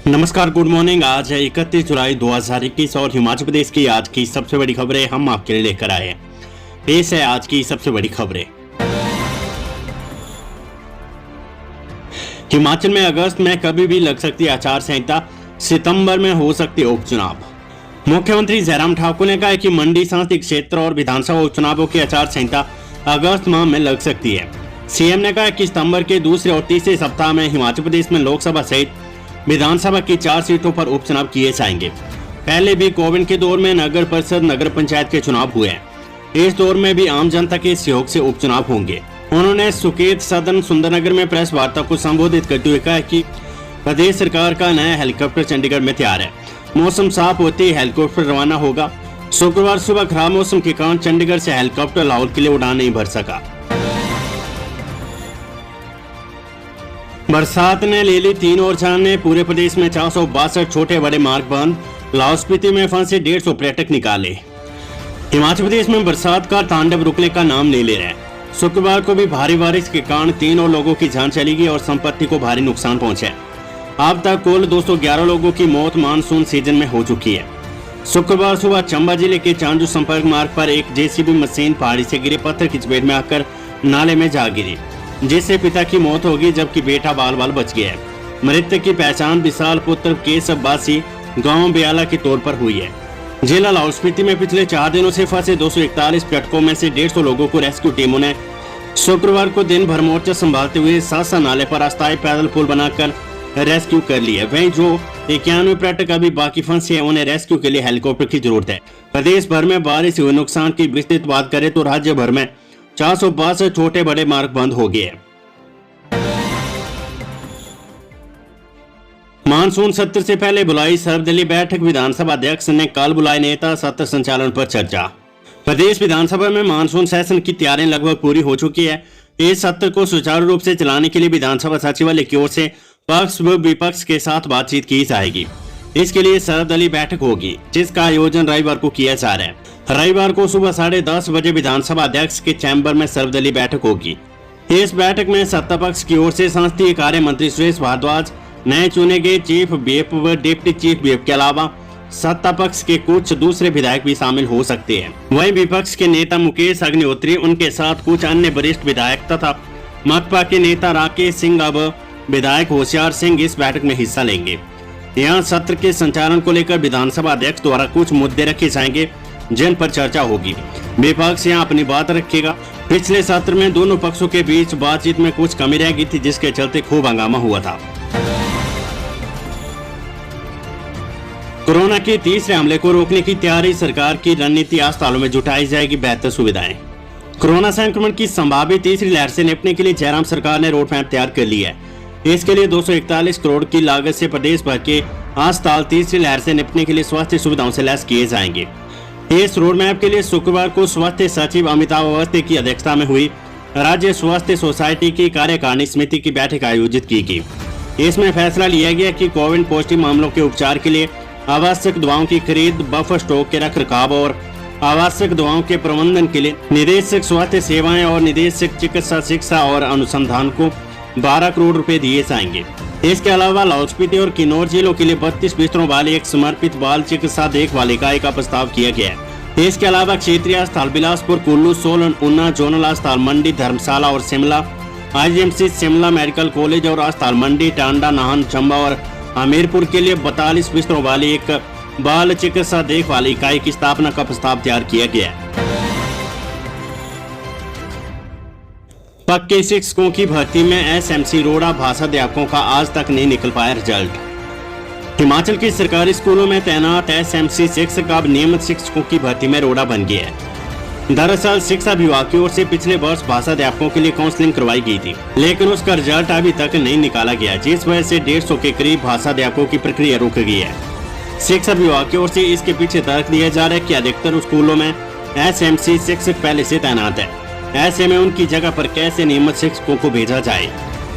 नमस्कार, good morning. आज है 31 जुलाई 2021 और हिमाचल प्रदेश की आज की सबसे बड़ी खबरें हम आपके लिए लेकर आए हैं। पेश है आज की सबसे बड़ी खबरें। हिमाचल में अगस्त में कभी भी लग सकती आचार संहिता, सितंबर में हो सकते उपचुनाव। मुख्यमंत्री जयराम ठाकुर ने कहा है कि मंडी संसदीय क्षेत्र और विधानसभा उपचुनावों की आचार संहिता अगस्त माह में लग सकती है। सीएम ने कहा कि सितंबर के दूसरे और तीसरे सप्ताह में हिमाचल प्रदेश में लोकसभा सहित विधानसभा की 4 सीटों पर उपचुनाव किए जाएंगे। पहले भी कोविड के दौर में नगर परिषद, नगर पंचायत के चुनाव हुए हैं। इस दौर में भी आम जनता के सहयोग से उपचुनाव होंगे। उन्होंने सुकेत सदन सुंदरनगर में प्रेस वार्ता को संबोधित करते हुए कहा कि प्रदेश सरकार का नया हेलीकॉप्टर चंडीगढ़ में तैयार है। मौसम साफ होते ही हेलीकॉप्टर रवाना होगा। शुक्रवार सुबह खराब मौसम के कारण चंडीगढ़ से हेलीकॉप्टर लाहौल के लिए उड़ान नहीं भर सका। बरसात ने ले ली 3 और जान ने पूरे प्रदेश में 462 छोटे बड़े मार्ग बंद। लाहौल स्पीति में फंसे 150 पर्यटक निकाले। हिमाचल प्रदेश में बरसात का तांडव रुकने का नाम नहीं ले रहा है। शुक्रवार को भी भारी बारिश के कारण 3 और लोगों की जान चली गई और संपत्ति को भारी नुकसान पहुंचा। अब तक कुल 211 लोगों की मौत मानसून सीजन में हो चुकी है। शुक्रवार सुबह चंबा जिले के चांजू संपर्क मार्ग पर एक जेसीबी मशीन पहाड़ी से गिरे पत्थर की चपेट में आकर नाले में जा गिरी, जिससे पिता की मौत होगी जबकि बेटा बाल बाल बच गया है। मृतक की पहचान विशाल पुत्र केशव बासी गांव बेयाला के तौर पर हुई है। जिला लाहौल स्पीति में पिछले 4 दिनों से फंसे 241 पर्यटकों में से 150 लोगों को रेस्क्यू टीमों ने शुक्रवार को दिन भर मोर्चा संभालते हुए सासा नाले पर अस्थायी पैदल पुल बनाकर रेस्क्यू कर लिया। वहीं जो 91 पर्यटक अभी बाकी फंसे हैं, उन्हें रेस्क्यू के लिए हेलीकॉप्टर की जरूरत है। प्रदेश भर में बारिश से हुए नुकसान की विस्तृत बात करें तो राज्य भर में 462 छोटे बड़े मार्ग बंद हो गए। मानसून सत्र से पहले बुलाई सर्वदलीय बैठक, विधानसभा अध्यक्ष ने कल बुलाए नेता सत्र संचालन पर चर्चा। प्रदेश विधानसभा में मानसून सेशन की तैयारियां लगभग पूरी हो चुकी है। इस सत्र को सुचारू रूप से चलाने के लिए विधानसभा सचिवालय की ओर से पक्ष व विपक्ष के साथ बातचीत की जाएगी। इसके लिए सर्वदलीय बैठक होगी, जिसका आयोजन रविवार को किया जा रहा है। रविवार को सुबह 10:30 बजे विधानसभा अध्यक्ष के चैम्बर में सर्वदलीय बैठक होगी। इस बैठक में सत्ता पक्ष की ओर से संसदीय कार्य मंत्री सुरेश भारद्वाज, नए चुने गए चीफ व्हिप व डिप्टी चीफ व्हिप के अलावा सत्ता पक्ष के कुछ दूसरे विधायक भी शामिल हो सकते हैं। वहीं विपक्ष के नेता मुकेश अग्निहोत्री, उनके साथ कुछ अन्य वरिष्ठ विधायक तथा माकपा के नेता राकेश सिंह व विधायक होशियार सिंह इस बैठक में हिस्सा लेंगे। यहाँ सत्र के संचालन को लेकर विधानसभा अध्यक्ष द्वारा कुछ मुद्दे रखे जाएंगे, जिन पर चर्चा होगी। विपक्ष यहाँ अपनी बात रखेगा। पिछले सत्र में दोनों पक्षों के बीच बातचीत में कुछ कमी रह गई थी, जिसके चलते खूब हंगामा हुआ था। कोरोना के तीसरे हमले को रोकने की तैयारी, सरकार की रणनीति, अस्पतालों में जुटाई जाएगी बेहतर सुविधाएं। कोरोना संक्रमण की संभावित तीसरी लहर से निपटने के लिए जयराम सरकार ने रोड मैप तैयार कर लिया है। इसके लिए 241 करोड़ की लागत से प्रदेश भर के अस्पताल तीसरी लहर से निपटने के लिए स्वास्थ्य सुविधाओं से लैस किए जाएंगे। इस रोड मैप के लिए शुक्रवार को स्वास्थ्य सचिव अमिताभ अवस्थी की अध्यक्षता में हुई राज्य स्वास्थ्य सोसाइटी की कार्यकारिणी समिति की बैठक आयोजित की गई। इसमें फैसला लिया गया कि कोविड पॉजिटिव मामलों के उपचार के लिए आवश्यक दवाओं की खरीद, बफर स्टॉक के रखरखाव और आवश्यक दवाओं के प्रबंधन के लिए निदेशक स्वास्थ्य सेवाएं और निदेशक चिकित्सा शिक्षा और अनुसंधान को 12 करोड़ रुपए दिए जाएंगे। इसके अलावा लाहौल स्पीति और किन्नौर जिलों के लिए 32 बिस्तरों वाली एक समर्पित बाल चिकित्सा देखभाल इकाई का प्रस्ताव किया गया है। इसके अलावा क्षेत्रीय अस्पताल बिलासपुर, कुल्लू, सोलन, ऊना, जोनल अस्पताल मंडी, धर्मशाला और Shimla, IGMC Shimla medical college और अस्पताल मंडी, टांडा, नाहन, चंबा और हमीरपुर के लिए 42 बिस्तरों वाली एक बाल चिकित्सा देखभाल इकाई की स्थापना का प्रस्ताव तैयार किया गया है। पक्के शिक्षकों की भर्ती में SMC रोड़ा भाषा अध्यापकों का आज तक नहीं निकल पाया रिजल्ट। हिमाचल के सरकारी स्कूलों में तैनात SMC शिक्षक अब नियमित शिक्षकों की भर्ती में रोड़ा बन गया है। दरअसल शिक्षा विभाग की ओर से पिछले वर्ष भाषा अध्यापकों के लिए काउंसलिंग करवाई गई थी, लेकिन उसका रिजल्ट अभी तक नहीं निकाला गया, जिस वजह से 150 के करीब भाषा अध्यापकों की प्रक्रिया रुक गई है। शिक्षा विभाग की ओर से इसके पीछे तर्क दिया जा रहा है कि अधिकतर स्कूलों में SMC शिक्षक पहले से तैनात है। ऐसे में उनकी जगह पर कैसे नियमित शिक्षकों को भेजा जाए,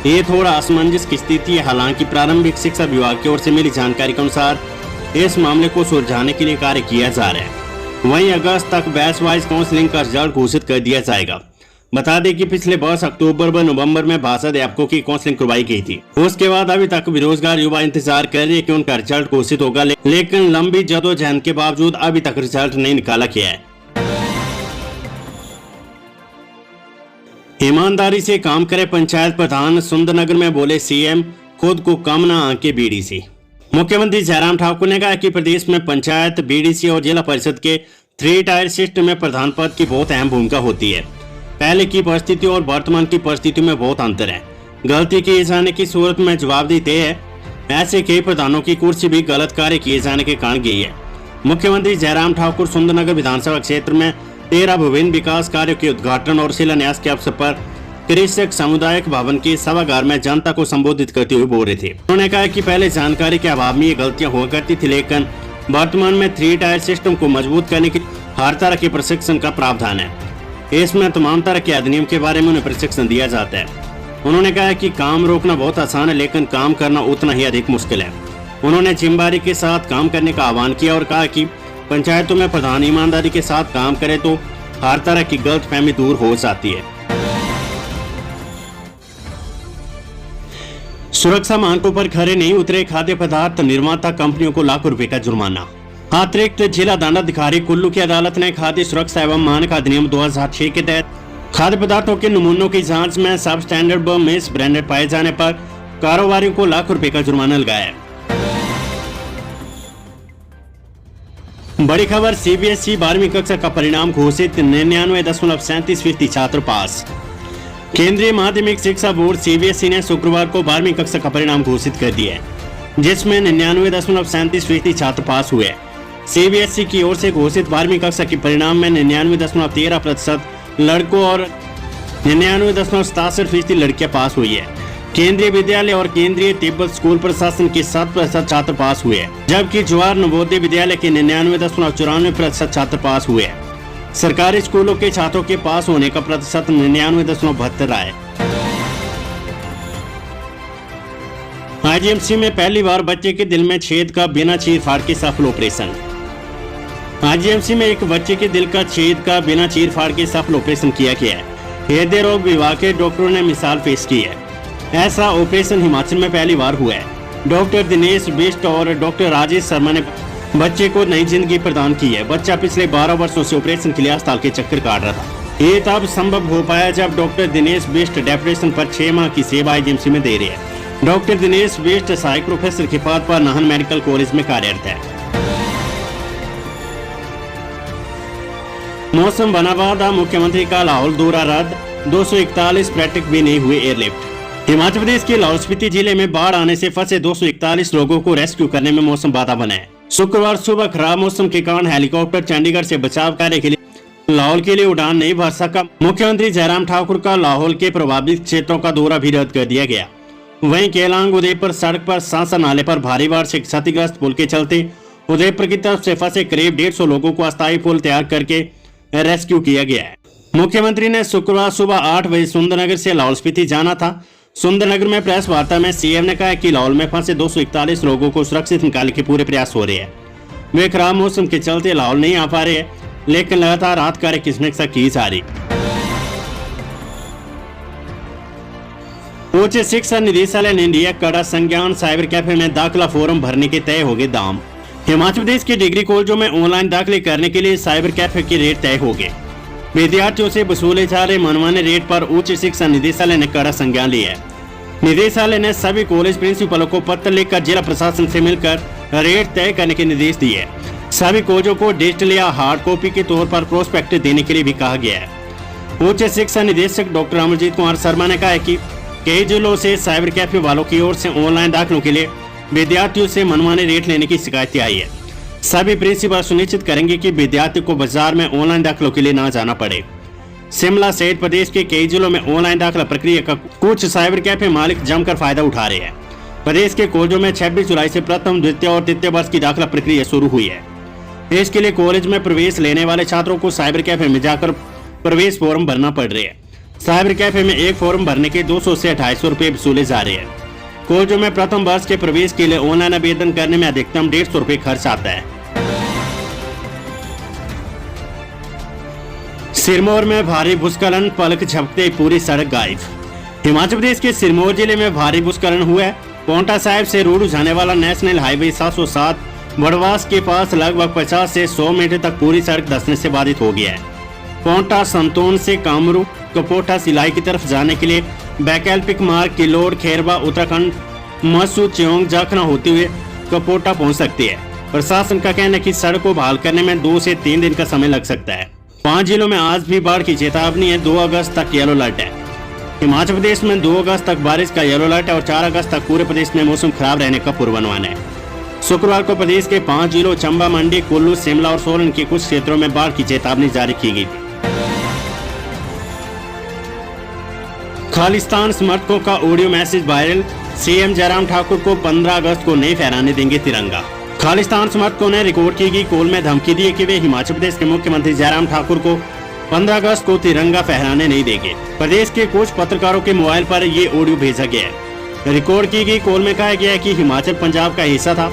ये थोड़ा असमंजस की स्थिति है। हालांकि प्रारंभिक शिक्षा विभाग की ओर से मिली जानकारी के अनुसार इस मामले को सुलझाने के लिए कार्य किया जा रहा है। वहीं अगस्त तक बैच वाइज काउंसलिंग का रिजल्ट घोषित कर दिया जाएगा। बता दें कि पिछले वर्ष अक्टूबर व नवंबर में 62 अध्यापकों की काउंसलिंग करवाई गई थी। उसके बाद अभी तक बेरोजगार युवा इंतजार कर रहे हैं कि उनका रिजल्ट घोषित होगा, लेकिन लंबी जदोजहद के बावजूद अभी तक रिजल्ट नहीं निकाला गया है। ईमानदारी से काम करे पंचायत प्रधान, सुंदरनगर में बोले सीएम, खुद को कम न आंके बीडीसी। मुख्यमंत्री जयराम ठाकुर ने कहा कि प्रदेश में पंचायत, बीडीसी और जिला परिषद के 3 टायर सिस्टम में प्रधान पद की बहुत अहम भूमिका होती है। पहले की परिस्थिति और वर्तमान की परिस्थिति में बहुत अंतर है। गलती किए जाने की सूरत में जवाबदेही तय है। ऐसे कई प्रधानों की कुर्सी भी गलत कार्य किए जाने के कारण गई है। मुख्यमंत्री जयराम ठाकुर सुंदरनगर विधानसभा क्षेत्र में 13 विभिन्न विकास कार्यों के उद्घाटन और शिलान्यास के अवसर पर कृषक सामुदायिक भवन के सभागार में जनता को संबोधित करते हुए बोल रहे थे। उन्होंने कहा कि पहले जानकारी के अभाव में ये गलतियां हुआ करती थी, लेकिन वर्तमान में 3 टायर सिस्टम को मजबूत करने के हर तरह के प्रशिक्षण का प्रावधान है। इसमें तमाम तरह के अधिनियम के बारे में उन्हें प्रशिक्षण दिया जाता है। उन्होंने कहा कि काम रोकना बहुत आसान है, लेकिन काम करना उतना ही अधिक मुश्किल है। उन्होंने जिम्मेदारी के साथ काम करने का आह्वान किया और कहा कि पंचायतों में प्रधान ईमानदारी के साथ काम करे तो हर तरह की गलतफहमी दूर हो जाती है। सुरक्षा मानकों पर खरे नहीं उतरे खाद्य पदार्थ निर्माता कंपनियों को लाखों रुपए का जुर्माना। अतिरिक्त जिला दंडाधिकारी कुल्लू की अदालत ने खाद्य सुरक्षा एवं मानक अधिनियम 2006 के तहत खाद्य पदार्थों के नमूनों की जांच में सब स्टैंडर्ड व मिस ब्रांडेड पाए जाने पर कारोबारियों को लाखों रुपए का जुर्माना लगाया। बड़ी खबर, सीबीएसई 12वीं कक्षा का परिणाम घोषित, 99.37% छात्र पास। केंद्रीय माध्यमिक शिक्षा बोर्ड सीबीएसई ने शुक्रवार को 12वीं कक्षा का परिणाम घोषित कर दिया है, जिसमें 99.37% छात्र पास हुए। सीबीएसई की ओर से घोषित 12वीं कक्षा के परिणाम में 99.13% लड़कों और 99.67% लड़कियां पास हुई है। केंद्रीय विद्यालय और केंद्रीय तिब्बत स्कूल प्रशासन के 7% छात्र पास हुए, जबकि जवाहर नवोदय विद्यालय के 99.94% छात्र पास हुए। सरकारी स्कूलों के छात्रों के पास होने का प्रतिशत 99.72 है। आईजीएमसी में पहली बार बच्चे के दिल में छेद का बिना चीर-फाड़ के सफल ऑपरेशन। आईजीएमसी में एक बच्चे के दिल का छेद का बिना चीर-फाड़ के सफल ऑपरेशन किया गया है। हृदय रोग विभाग के डॉक्टरों ने मिसाल पेश की है। ऐसा ऑपरेशन हिमाचल में पहली बार हुआ है। डॉक्टर दिनेश बिष्ट और डॉक्टर राजेश शर्मा ने बच्चे को नई जिंदगी प्रदान की है। बच्चा पिछले 12 वर्षों से ऑपरेशन के लिए अस्पताल के चक्कर काट रहा था। ये तब संभव हो पाया जब डॉक्टर दिनेश बिष्ट डिप्रेशन पर 6 माह की सेवा आईजीएमसी में दे रहे हैं। डॉक्टर दिनेश बिष्ट सहायक प्रोफेसर के पद पर नाहन मेडिकल कॉलेज में कार्यरत है। मौसम बना वादा, मुख्यमंत्री का लाहौल दौरा रद्द, 241 पर्यटक भी नहीं हुए एयरलिफ्ट। हिमाचल प्रदेश के लाहौल स्पीति जिले में बाढ़ आने से फंसे 241 लोगों को रेस्क्यू करने में मौसम बाधा बना है। शुक्रवार सुबह खराब मौसम के कारण हेलीकॉप्टर चंडीगढ़ से बचाव कार्य के लिए लाहौल के लिए उड़ान नहीं भर सका। मुख्यमंत्री जयराम ठाकुर का लाहौल के प्रभावित क्षेत्रों का दौरा भी रद्द कर दिया गया। वहीं केलांग उदयपुर सड़क पर सांसा नाले पर भारी बारिश से क्षतिग्रस्त पुल के चलते उदयपुर की तरफ से फंसे करीब 150 लोगों को अस्थायी पुल तैयार करके रेस्क्यू किया गया है। मुख्यमंत्री ने शुक्रवार सुबह 8 बजे सुंदरनगर से लाहौल स्पीति जाना था। सुंदरनगर में प्रेस वार्ता में सीएम ने कहा कि लाहौल में फंसे 241 लोगों को सुरक्षित निकालने के पूरे प्रयास हो रहे हैं। वे खराब मौसम के चलते लाहौल नहीं आ पा रहे हैं, लेकिन लगातार राहत कार्य की समीक्षा की जा रही। उच्च शिक्षा निदेशालय ने लिया कड़ा संज्ञान, साइबर कैफे में दाखिला फॉर्म भरने के तय हो गए दाम। हिमाचल प्रदेश के डिग्री कॉलेजों में ऑनलाइन दाखिले करने के लिए साइबर कैफे के रेट तय हो गए। विद्यार्थियों से वसूले जा रहे मनमाने रेट पर उच्च शिक्षा निदेशालय ने कड़ा संज्ञान लिया है। निदेशालय ने सभी कॉलेज प्रिंसिपलों को पत्र लिखकर जिला प्रशासन से मिलकर रेट तय करने के निर्देश दिए। सभी कॉलेजों को डिजिटल या हार्ड कॉपी के तौर पर प्रोस्पेक्ट देने के लिए भी कहा गया है। उच्च शिक्षा निदेशक डॉक्टर अमरजीत कुमार शर्मा ने कहा है कि कई जिलों से साइबर कैफे वालों की ओर से ऑनलाइन दाखिलों के लिए विद्यार्थियों से मनमाने रेट लेने की शिकायतें आई है। सभी प्रिंसिपल सुनिश्चित करेंगे कि विद्यार्थी को बाजार में ऑनलाइन दाखिलों के लिए न जाना पड़े। शिमला सहित प्रदेश के कई जिलों में ऑनलाइन दाखिला प्रक्रिया का कुछ साइबर कैफे मालिक जमकर फायदा उठा रहे हैं। प्रदेश के कॉलेजों में 26 जुलाई से प्रथम, द्वितीय और तृतीय वर्ष की दाखिला प्रक्रिया शुरू हुई है। इसके लिए कॉलेज में प्रवेश लेने वाले छात्रों को साइबर कैफे में जाकर प्रवेश फॉर्म भरना पड़ रहा है। साइबर कैफे में एक फॉर्म भरने के 200 से 250 रुपए वसूले जा रहे हैं। कॉलेजों में प्रथम वर्ष के प्रवेश के लिए ऑनलाइन आवेदन करने में अधिकतम 150 रुपए खर्च आता है। सिरमौर में भारी भूस्खलन, पलक झपकते ही पूरी सड़क गायब। हिमाचल प्रदेश के सिरमौर जिले में भारी भूस्खलन हुआ है। पोंटा साहिब से रोड जाने वाला नेशनल हाईवे 707 बड़वास के पास लगभग 50 से 100 मीटर तक पूरी सड़क धंसने से बाधित हो गया है। पोंटा संतोन से कामरू कपोटा सिलाई की तरफ जाने के लिए वैकल्पिक मार्ग किलोड़ खेरबा उत्तराखंड मसू च्योंग जाखना होते हुए कपोटा पहुंच सकती है। प्रशासन का कहना है कि सड़क को बहाल करने में 2 से 3 दिन का समय लग सकता है। 5 जिलों में आज भी बाढ़ की चेतावनी है। 2 अगस्त तक येलो अलर्ट है। हिमाचल प्रदेश में 2 अगस्त तक बारिश का येलो अलर्ट है और 4 अगस्त तक पूरे प्रदेश में मौसम खराब रहने का पूर्वानुमान है। शुक्रवार को प्रदेश के 5 जिलों चंबा, मंडी, कुल्लू, शिमला और सोलन के कुछ क्षेत्रों में बाढ़ की चेतावनी जारी की गई थी। खालिस्तान समर्थकों का audio message viral, CM Jairam Thakur को 15 अगस्त को नहीं फहराने देंगे तिरंगा। खालिस्तान समर्थकों ने रिकॉर्ड की गई कॉल में धमकी दी कि वे हिमाचल प्रदेश के मुख्यमंत्री जयराम ठाकुर को 15 अगस्त को तिरंगा फहराने नहीं देंगे। प्रदेश के कुछ पत्रकारों के मोबाइल पर ये ऑडियो भेजा गया है। रिकॉर्ड की गई कॉल में कहा गया है कि हिमाचल पंजाब का हिस्सा था,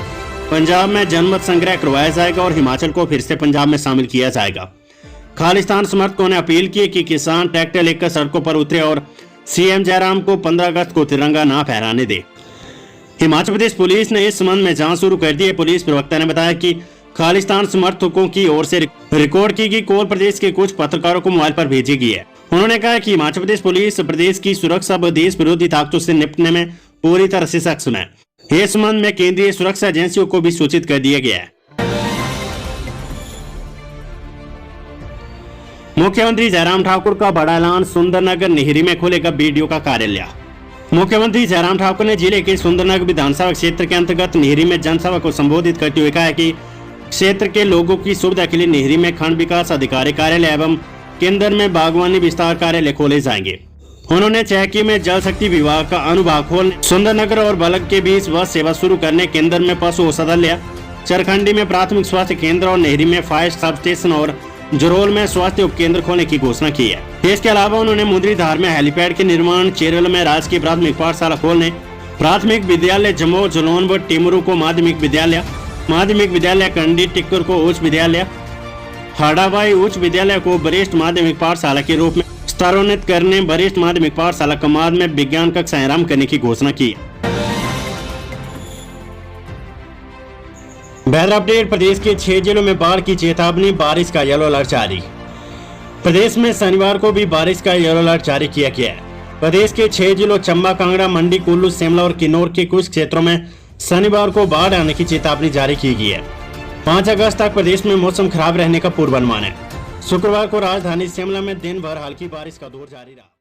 पंजाब में जनमत संग्रह करवाया जाएगा और हिमाचल को फिर से पंजाब में शामिल किया जाएगा। खालिस्तान समर्थकों ने अपील की कि किसान ट्रैक्टर लेकर सड़कों पर उतरे और सीएम जयराम को 15 अगस्त को तिरंगा ना फहराने दे। हिमाचल प्रदेश पुलिस ने इस संबंध में जांच शुरू कर दी है। पुलिस प्रवक्ता ने बताया कि खालिस्तान समर्थकों की ओर से रिकॉर्ड की गई कॉल प्रदेश के कुछ पत्रकारों को मोबाइल पर भेजी गई है। उन्होंने कहा कि हिमाचल प्रदेश पुलिस प्रदेश की सुरक्षा व देश विरोधी ताकतों से निपटने में पूरी तरह से सक्षम है। इस संबंध में केंद्रीय सुरक्षा एजेंसियों को भी सूचित कर दिया गया है। मुख्यमंत्री जयराम ठाकुर का बड़ा ऐलान, सुंदरनगर निहरी में खुलेगा बीडीओ का कार्यालय। मुख्यमंत्री जयराम ठाकुर ने जिले के सुंदरनगर विधानसभा क्षेत्र के अंतर्गत निहरी में जनसभा को संबोधित करते हुए कहा कि क्षेत्र के लोगों की सुविधा के लिए निहरी में खंड विकास अधिकारी कार्यालय एवं केंद्र में बागवानी विस्तार कार्यालय खोले जाएंगे। उन्होंने चैकी में जल शक्ति विभाग का अनुभाग खोलने, सुंदरनगर और बलग के बीच बस सेवा शुरू करने, केंद्र में पशु औषधालय, चरखंडी में प्राथमिक स्वास्थ्य केंद्र और नेहरी में फायर सब स्टेशन और जरोल में स्वास्थ्य उपकेंद्र खोलने की घोषणा की है। इसके अलावा उन्होंने मुंद्रीधार में हेलीपैड के निर्माण, चेरल में राजकीय प्राथमिक पाठशाला खोलने, प्राथमिक विद्यालय जमो जलोन व टिमरू को माध्यमिक विद्यालय कंडी टिक्कर को उच्च विद्यालय, हाडाबाई उच्च विद्यालय को वरिष्ठ माध्यमिक पाठशाला के रूप में स्तरोन्नत करने, वरिष्ठ माध्यमिक पाठशाला कमाद में विज्ञान कक्षाएं आरंभ करने की घोषणा की। वेदर अपडेट, प्रदेश के 6 जिलों में बाढ़ की चेतावनी, बारिश का येलो अलर्ट जारी। प्रदेश में शनिवार को भी बारिश का येलो अलर्ट जारी किया गया है। प्रदेश के 6 जिलों चंबा, कांगड़ा, मंडी, कुल्लू, शिमला और किन्नौर के कुछ क्षेत्रों में शनिवार को बाढ़ आने की चेतावनी जारी की गई है। 5 अगस्त तक प्रदेश में मौसम खराब रहने का पूर्वानुमान है। शुक्रवार को राजधानी शिमला में दिन भर हल्की बारिश का दौर जारी रहा।